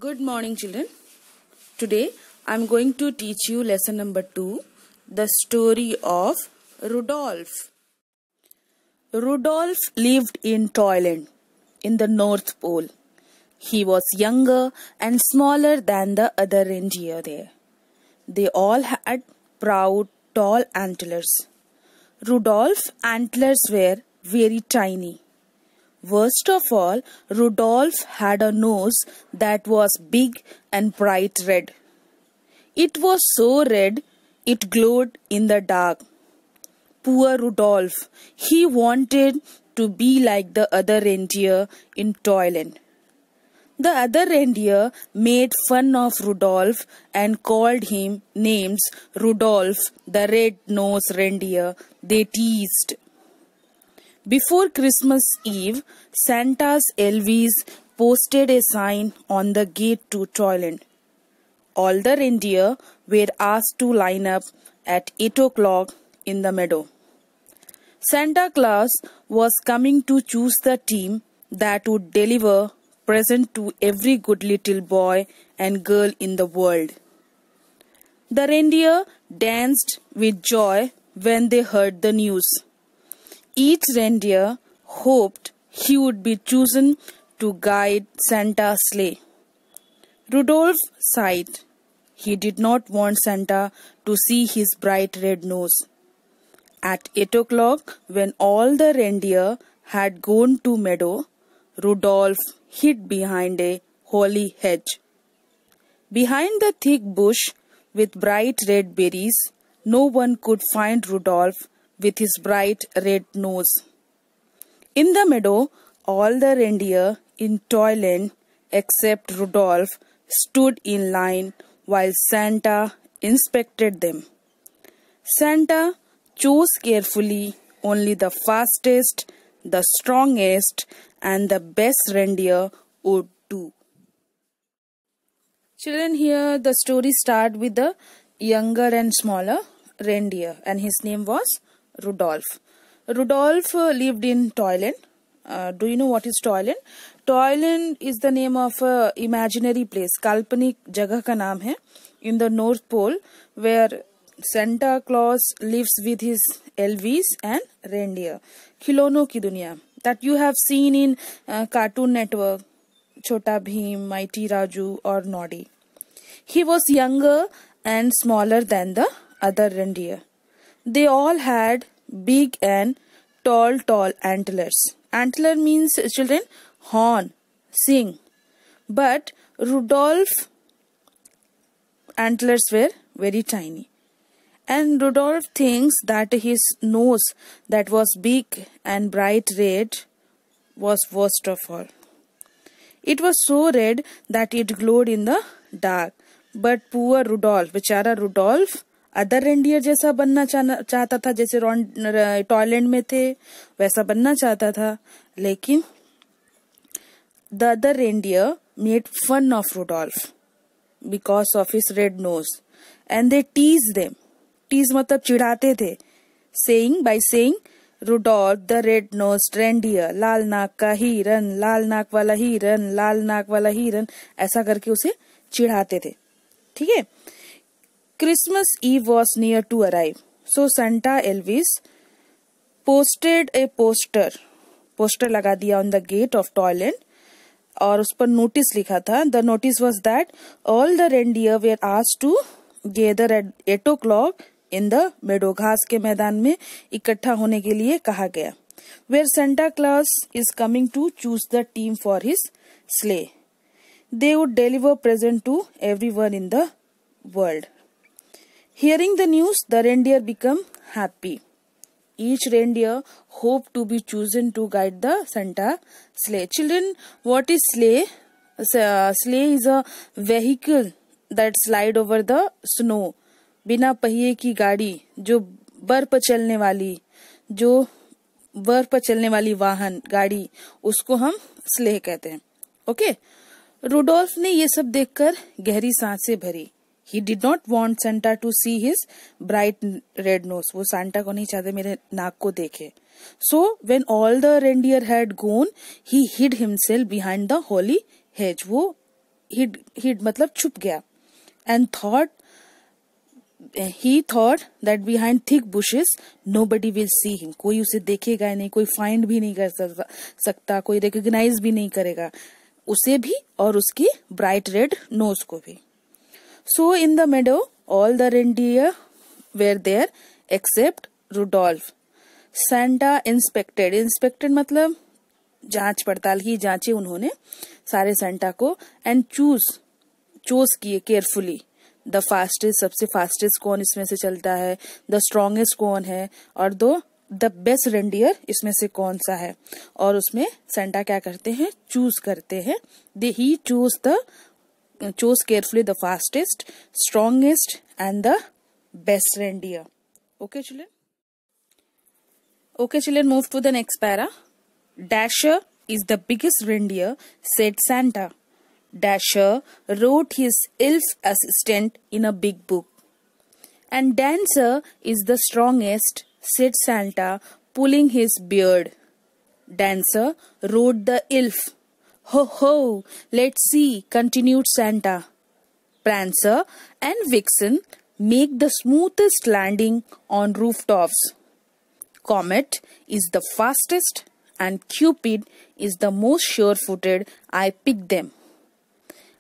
Good morning, children. Today I am going to teach you lesson number 2, the story of Rudolph. Rudolph lived in Toyland in the North Pole. He was younger and smaller than the other reindeer there. They all had proud, tall antlers. Rudolph's antlers were very tiny. Worst of all, Rudolph had a nose that was big and bright red. It was so red, it glowed in the dark. Poor Rudolph, he wanted to be like the other reindeer in Toyland. The other reindeer made fun of Rudolph and called him names Rudolph, the red-nosed reindeer. They teased. Before Christmas Eve, Santa's Elvis posted a sign on the gate to Toyland. All the reindeer were asked to line up at 8 o'clock in the meadow. Santa Claus was coming to choose the team that would deliver presents to every good little boy and girl in the world. The reindeer danced with joy when they heard the news. Each reindeer hoped he would be chosen to guide Santa's sleigh. Rudolph sighed. He did not want Santa to see his bright red nose. At 8 o'clock, when all the reindeer had gone to meadow, Rudolph hid behind a holly hedge. Behind the thick bush with bright red berries, no one could find Rudolph with his bright red nose. In the meadow, all the reindeer in Toyland except Rudolph stood in line while Santa inspected them. Santa chose carefully only the fastest, the strongest, and the best reindeer would do. Children, here the story starts with the younger and smaller reindeer, and his name was Rudolph. Rudolph lived in Toyland. Do you know what is Toyland? Toyland is the name of a imaginary place. काल्पनिक जगह का नाम है in the North Pole, where Santa Claus lives with his Elvis and reindeer. खिलौनों की दुनिया that you have seen in Cartoon Network, Chhota Bheem, Mighty Raju, or Noddy. He was younger and smaller than the other reindeer. They all had big and tall antlers. Antler means, children, horn, sing. But Rudolph's antlers were very tiny. And Rudolph thinks that his nose that was big and bright red was worst of all. It was so red that it glowed in the dark. But poor Rudolph, बेचारा Rudolph, other reindeer जैसा बनना चाहता था, जैसे Toyland में थे वैसा बनना चाहता था, लेकिन the other reindeer made fun of Rudolph because of his red nose and they teased them. Tease मतलब चिढ़ाते थे, by saying Rudolph the red-nosed reindeer, लाल नाक का हिरन, लाल नाक वाला हिरन, लाल नाक वाला हिरन, ऐसा करके उसे चिढ़ाते थे. ठीक है. Christmas Eve was near to arrive, so Santa Elvis posted a poster लगा दिया on the gate of Toyland और उस पर notice लिखा था. The notice was that all the reindeer were asked to gather at 8 o'clock in the meadow. घास के मैदान में इकट्ठा होने के लिए कहा गया. Where Santa Claus is coming to choose the team for his sleigh. They would deliver present to everyone in the world. Hearing the news, the reindeer became happy. Each reindeer hoped to be chosen to guide the Santa sleigh. Children, what is sleigh? Sleigh is a vehicle that slide over the snow. बिना पहिए की गाड़ी, जो बर्फ पर चलने वाली वाहन गाड़ी, उसको हम स्लेह कहते हैं. ओके. रुडोल्फ ने ये सब देखकर गहरी सांसें भरी. He did not want Santa to see his bright red nose. वो सांता को नहीं चाहते मेरे नाक को देखे. So when all the reindeer had gone, he hid himself behind the holly hedge. वो he मतलब छुप गया. And he thought that behind thick bushes nobody will see him. कोई उसे देखेगा नहीं, कोई फाइंड भी नहीं कर सकता, कोई रिकॉग्नाइज भी नहीं करेगा उसे भी और उसकी ब्राइट रेड नोज को भी. So in the meadow all the reindeer were there except Rudolph. Santa inspected मतलब जांच पड़ताल की, जांचे उन्होंने सारे सेंटा को. एंड चूज किए केयरफुली. द फास्टेस्ट, सबसे फास्टेस्ट कौन इसमें से चलता है, द स्ट्रॉन्गेस्ट कौन है, और द बेस्ट रेंडियर इसमें से कौन सा है. और उसमें सेंटा क्या करते हैं, चूज करते हैं. He choose carefully the fastest, strongest and the best reindeer. Okay children, move to the next para. Dasher is the biggest reindeer, said Santa. Dasher wrote his elf assistant in a big book. And Dancer is the strongest, said Santa, pulling his beard. Dancer wrote the elf. Ho ho, let's see, continued Santa. Prancer and Vixen make the smoothest landing on rooftops. Comet is the fastest and Cupid is the most sure-footed. I pick them.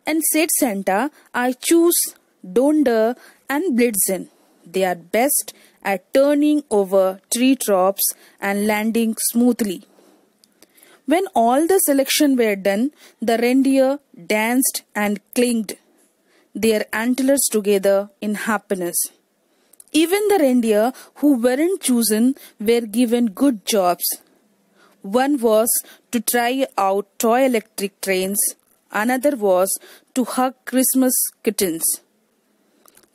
And said Santa, I choose Donder and Blitzen. They are best at turning over treetops and landing smoothly. When all the selection were done, the reindeer danced and clinked their antlers together in happiness. Even the reindeer who weren't chosen were given good jobs. One was to try out toy electric trains. Another was to hug Christmas kittens.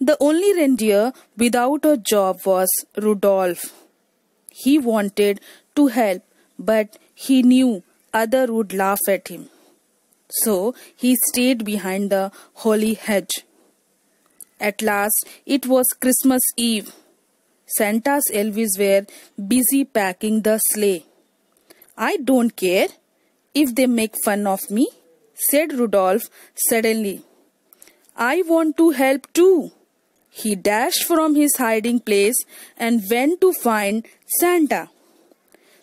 The only reindeer without a job was Rudolph. He wanted to help, but he knew others would laugh at him. So he stayed behind the holly hedge. At last, it was Christmas Eve. Santa's elves were busy packing the sleigh. I don't care if they make fun of me, said Rudolph suddenly. I want to help too. He dashed from his hiding place and went to find Santa.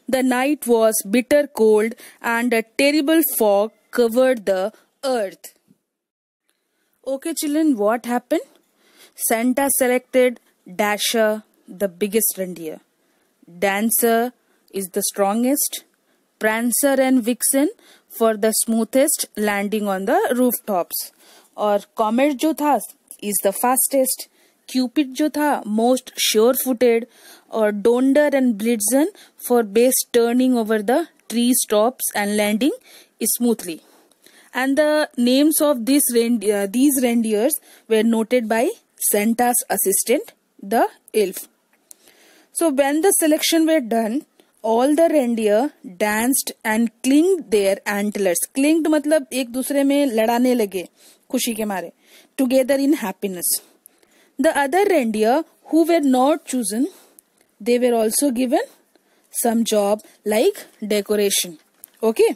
The night was bitter cold and a terrible fog covered the earth. Okay, children, what happened? Santa selected Dasher, the biggest reindeer. Dancer is the strongest. Prancer and Vixen for the smoothest landing on the rooftops. और Comet जो था is the fastest. Cupid जो था most sure-footed. और Donder and Blitzen for best turning over the tree tops and landing smoothly. And the names of these reindeers were noted by Santa's assistant, the elf. So when the selection were done, all the reindeer danced and clinked their antlers. Clinked मतलब एक दूसरे में लड़ाने लगे खुशी के मारे. Together in happiness. The other reindeer who were not chosen, they were also given some job like decoration. Okay.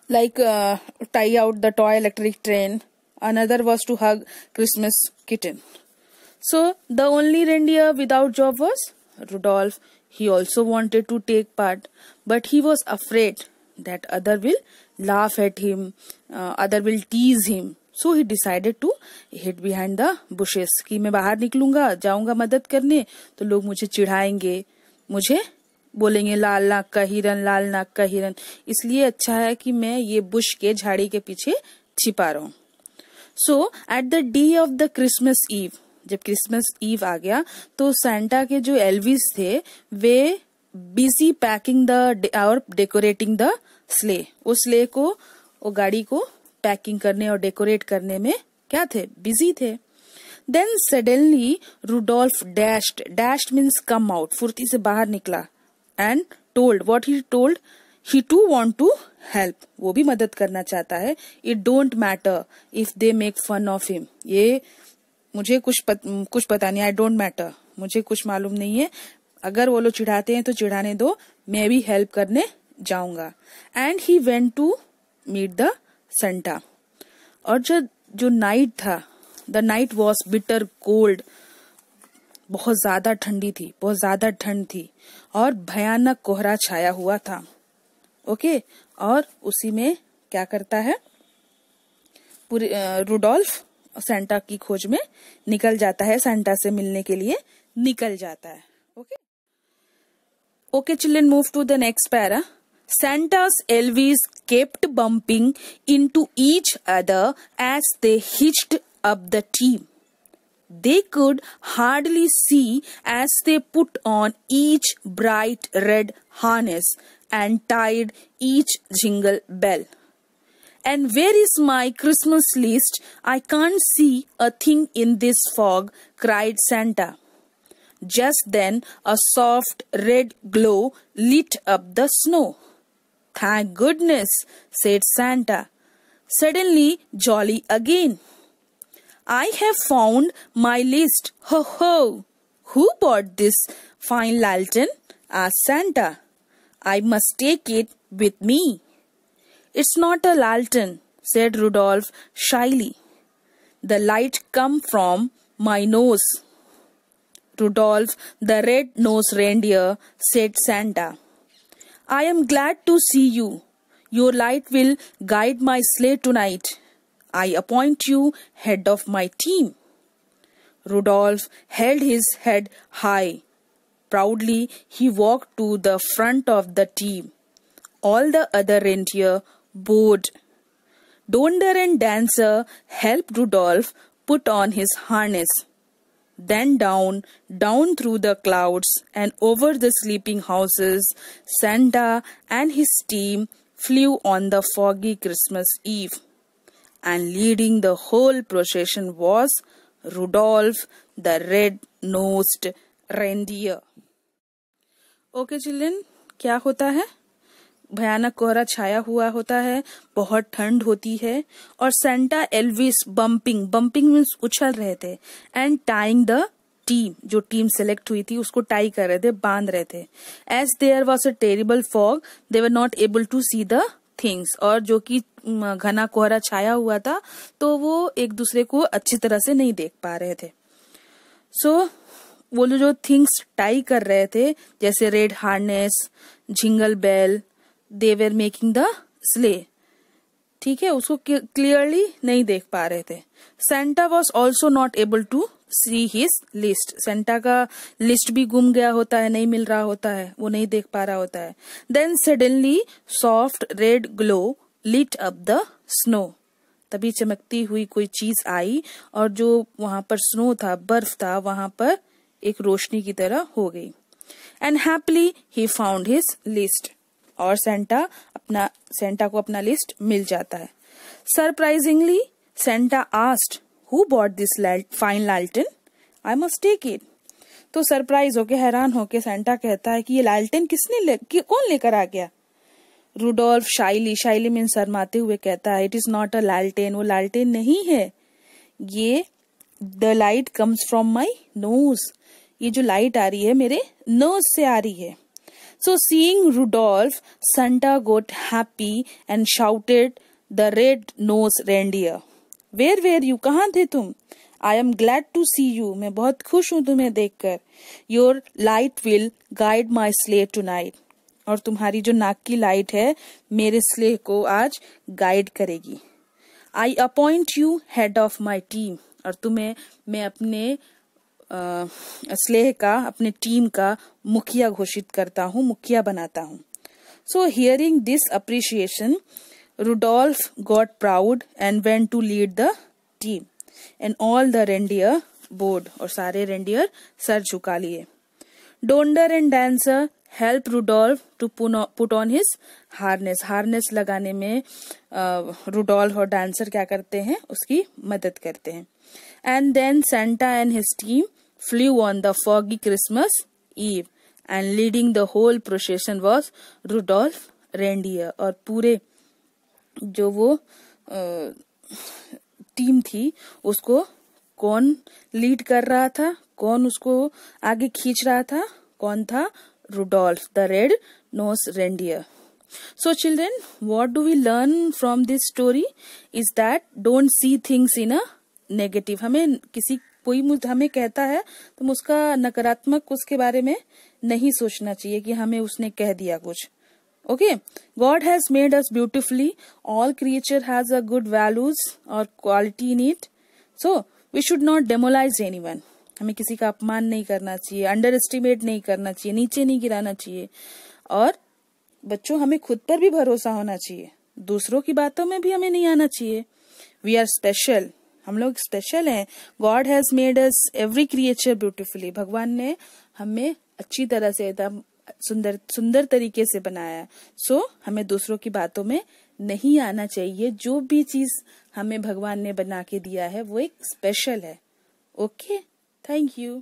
Like tie out the toy electric train. Another was to hug Christmas kitten. So the only reindeer without job was Rudolph. He also wanted to take part, but he was afraid that other will laugh at him, other will tease him. So he decided to hid behind the bushes. कि मैं बाहर निकलूंगा, जाऊंगा मदद करने, तो लोग मुझे चिढ़ाएंगे, मुझे बोलेंगे लाल नाक का हिरन, लाल नाक का हिरन. इसलिए अच्छा है कि मैं ये बुश के झाड़ी के पीछे छिपा रहा हूँ. So at the day of the Christmas Eve, जब क्रिसमस ईव आ गया तो सेंटा के जो एल्विस थे वे बिजी पैकिंग द और डेकोरेटिंग द स्ले. उस स्ले को, वो गाड़ी को पैकिंग करने और डेकोरेट करने में क्या थे, बिजी थे. Then suddenly Rudolph dashed means come out, फुर्ती से बाहर निकला. And told what he told, he too want to help, वो भी मदद करना चाहता है. It don't matter if they make fun of him, ये मुझे कुछ पता नहीं, आई डोंट मैटर, मुझे कुछ मालूम नहीं है, अगर वो लोग चिढ़ाते हैं तो चिढ़ाने दो, मैं भी हेल्प करने जाऊंगा. And he went to meet the Santa. और जो नाइट था, the night was bitter cold, बहुत ज्यादा ठंडी थी, बहुत ज्यादा ठंड थी और भयानक कोहरा छाया हुआ था। ओके, और उसी में क्या करता है, पूरे रुडोल्फ सेंटा की खोज में निकल जाता है, सेंटा से मिलने के लिए निकल जाता है। Okay okay children, move to the next para. Santa's elves kept bumping into each other as they hitched up the team. They could hardly see as they put on each bright red harness and tied each jingle bell. And where is my Christmas list? I can't see a thing in this fog, cried Santa. Just then a soft red glow lit up the snow. Thank goodness, said Santa, suddenly jolly again. I have found my list. Ho ho! Who bought this fine lantern? Asked Santa. I must take it with me. It's not a lantern, said Rudolph shyly. The light come from my nose. Rudolph, the red-nosed reindeer, said Santa. I am glad to see you. Your light will guide my sleigh tonight. I appoint you head of my team. Rudolph held his head high. Proudly, he walked to the front of the team. All the other reindeer bowed. Donder and Dancer helped Rudolph put on his harness. Then down through the clouds and over the sleeping houses, Santa and his team flew on the foggy Christmas Eve. And leading the whole procession was Rudolph, the red-nosed reindeer. Okay children, क्या होता है? भयानक कोहरा छाया हुआ होता है, बहुत ठंड होती है और सेंटा एल्विस बम्पिंग मीन्स उछल रहे थे, एंड टाइंग द टीम, जो टीम सेलेक्ट हुई थी उसको टाई कर रहे थे, बांध रहे थे। As there was a terrible fog they were not able to see the things, और जो कि घना कोहरा छाया हुआ था तो वो एक दूसरे को अच्छी तरह से नहीं देख पा रहे थे। सो वो जो थिंग्स टाई कर रहे थे, जैसे red harness, jingle bell, they were making the sleigh, ठीक है, उसको क्लियरली नहीं देख पा रहे थे। Santa was also not able to see his list, Santa का लिस्ट भी गुम गया होता है, नहीं मिल रहा होता है, वो नहीं देख पा रहा होता है। Then suddenly soft red glow lit up the snow, तभी चमकती हुई कोई चीज आई और जो वहां पर स्नो था, बर्फ था, वहां पर एक रोशनी की तरह हो गई। And happily he found his list, और सेंटा को अपना लिस्ट मिल जाता है। Surprisingly Santa asked, who bought this fine लालटेन? I must take it. तो सरप्राइज होके, हैरान होके सेंटा कहता है कि ये लालटेन कौन लेकर आ गया? रुडोल्फ शाइली मीन शर्माते हुए कहता है, इट इज नॉट अ लालटेन, वो लालटेन नहीं है, ये the light comes from my nose, ये जो लाइट आ रही है मेरे नोज से आ रही है। So seeing Rudolph, Santa got happy and shouted the red-nosed reindeer. Where were you? कहाँ थे तुम? I am glad to see you. मैं बहुत खुश हूँ तुम्हें देखकर। Your light will guide my sleigh tonight. और तुम्हारी जो नाक की लाइट है मेरे स्लेह को आज गाइड करेगी। I appoint you head of my team. और तुम्हें मैं अपने स्लेह का, अपने टीम का मुखिया घोषित करता हूँ, मुखिया बनाता हूँ। So hearing this appreciation Rudolph got proud and went to lead the team and all the reindeer board, और सारे रेंडियर सर झुका लिए। Donder and Dancer help Rudolph to put on his harness, harness लगाने में रुडोल्फ और dancer क्या करते हैं, उसकी मदद करते हैं। And then Santa and his team flew on the foggy Christmas Eve, and leading the whole procession was Rudolph Reindeer. और पूरे जो वो टीम थी उसको कौन लीड कर रहा था, कौन उसको आगे खींच रहा था, कौन था? Rudolph the red nose reindeer. So children, what do we learn from this story is that don't see things in a negative. हमें कोई हमें कहता है तो उसका नकारात्मक उसके बारे में नहीं सोचना चाहिए कि हमें उसने कह दिया कुछ. Okay, God has made us beautifully. All creature has a good values or quality in it. So we should not demolish anyone. हमें किसी का अपमान नहीं करना चाहिए, अंडर एस्टिमेट नहीं करना चाहिए, नीचे नहीं गिराना चाहिए. और बच्चों, हमें खुद पर भी भरोसा होना चाहिए, दूसरों की बातों में भी हमें नहीं आना चाहिए. वी आर स्पेशल, हम लोग स्पेशल हैं. God has made us every creature beautifully. भगवान ने हमें अच्छी तरह से एकदम सुंदर तरीके से बनाया है. सो हमें दूसरों की बातों में नहीं आना चाहिए. जो भी चीज हमें भगवान ने बना के दिया है वो एक स्पेशल है. Okay, thank you.